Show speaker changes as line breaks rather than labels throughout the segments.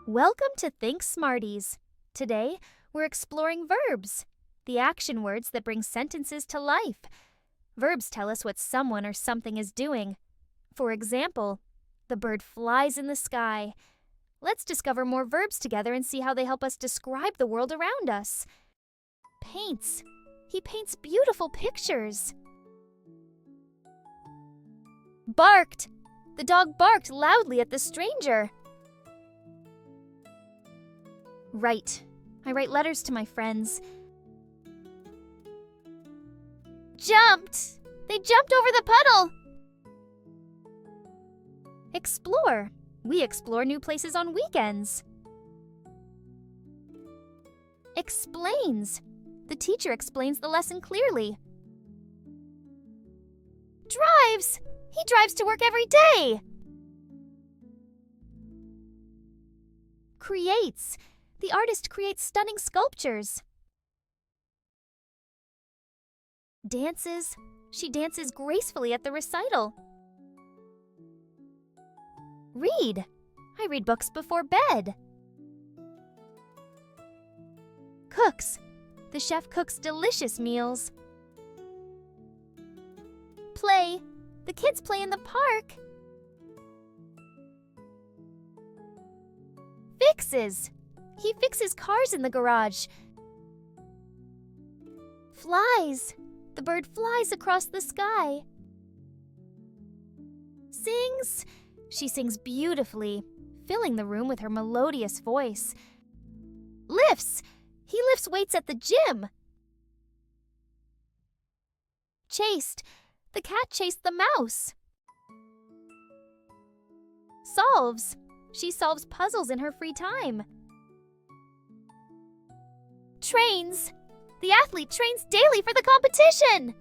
Welcome to Think Smarties. Today, we're exploring verbs, the action words that bring sentences to life. Verbs tell us what someone or something is doing. For example, the bird flies in the sky. Let's discover more verbs together and see how they help us describe the world around us. Paints. He paints beautiful pictures. Barked. The dog barked loudly at the stranger. Write. I write letters to my friends. Jumped. They jumped over the puddle. Explore. We explore new places on weekends. Explains. The teacher explains the lesson clearly. Drives. He drives to work every day. Creates. The artist creates stunning sculptures. Dances. She dances gracefully at the recital. Read. I read books before bed. Cooks. The chef cooks delicious meals. Play. The kids play in the park. Fixes. He fixes cars in the garage. Flies. The bird flies across the sky. Sings. She sings beautifully, filling the room with her melodious voice. Lifts. He lifts weights at the gym. Chased. The cat chased the mouse. Solves. She solves puzzles in her free time. Trains. The athlete trains daily for the competition.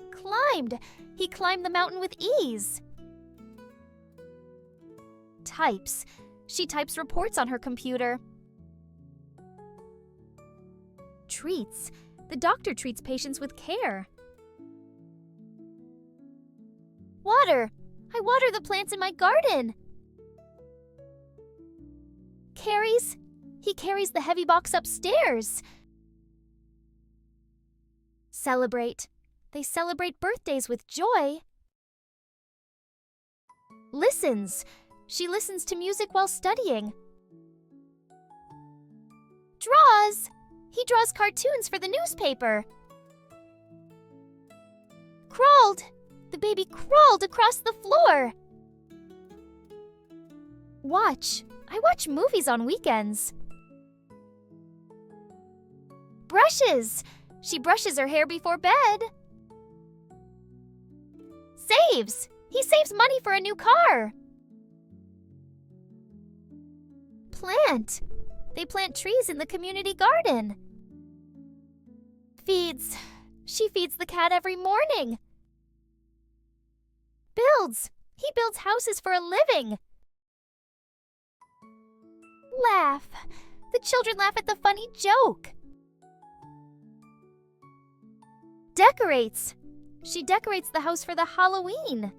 Climbed. He climbed the mountain with ease. Types. She types reports on her computer. Treats. The doctor treats patients with care. Water. I water the plants in my garden. Carries. He carries the heavy box upstairs. Celebrate. They celebrate birthdays with joy. Listens. She listens to music while studying. Draws. He draws cartoons for the newspaper. Crawled. The baby crawled across the floor. Watch. I watch movies on weekends. Brushes. She brushes her hair before bed. Saves. He saves money for a new car. Plant. They plant trees in the community garden. Feeds. She feeds the cat every morning. Builds. He builds houses for a living. Laugh. The children laugh at the funny joke. Decorates. She decorates the house for the Halloween.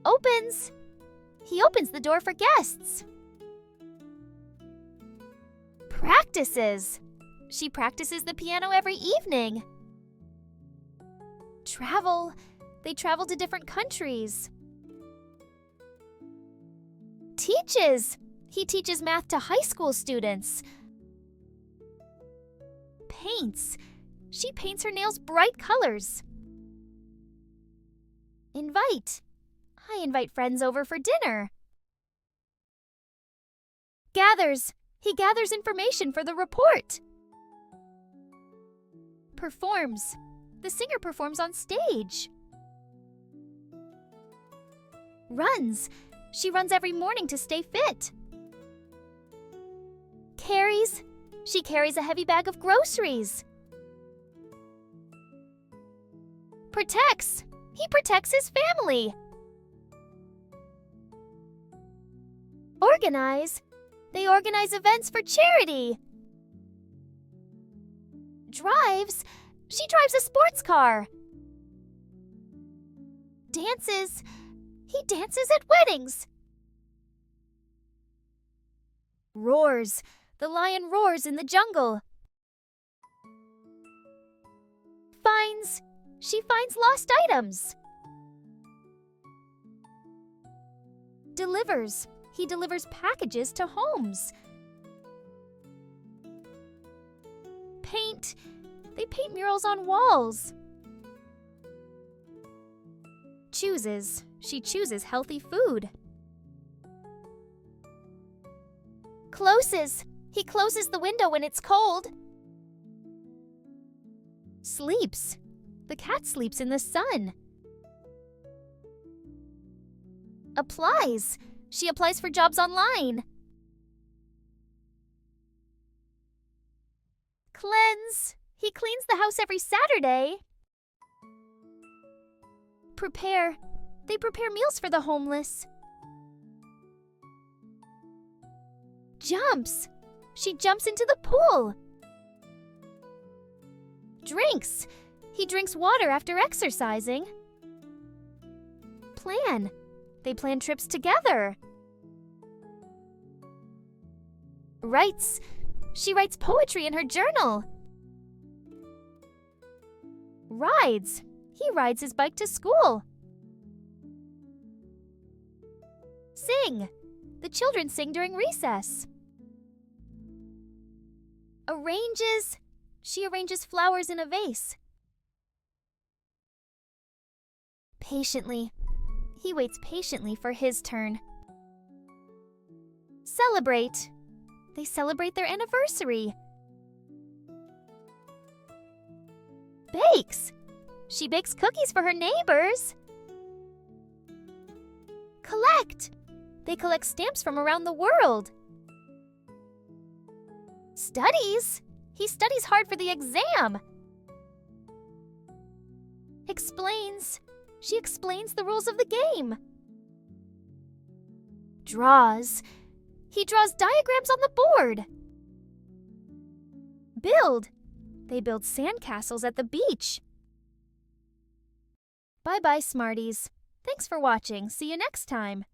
Opens. He opens the door for guests. Practices. She practices the piano every evening. Travel. They travel to different countries. Teaches. He teaches math to high school students. Paints. She paints her nails bright colors. Invite. I invite friends over for dinner. Gathers. He gathers information for the report. Performs. The singer performs on stage. Runs. She runs every morning to stay fit. Carries. She carries a heavy bag of groceries. Protects. He protects his family. Organize. They organize events for charity. Drives. She drives a sports car. Dances. He dances at weddings. Roars. The lion roars in the jungle. Finds. She finds lost items. Delivers. He delivers packages to homes. Paint. They paint murals on walls. Chooses. She chooses healthy food. Closes. He closes the window when it's cold. Sleeps. The cat sleeps in the sun. Applies. She applies for jobs online. Cleanse. He cleans the house every Saturday. Prepare. They prepare meals for the homeless. Jumps. She jumps into the pool. Drinks. He drinks water after exercising. Plan. They plan trips together. Writes. She writes poetry in her journal. Rides. He rides his bike to school. Sing. The children sing during recess. Arranges. She arranges flowers in a vase. Patiently. He waits patiently for his turn. Celebrate. They celebrate their anniversary. Bakes. She bakes cookies for her neighbors. Collect. They collect stamps from around the world. Studies. He studies hard for the exam. Explains. She explains the rules of the game. Draws. He draws diagrams on the board. Build. They build sandcastles at the beach. Bye-bye, Smarties. Thanks for watching. See you next time.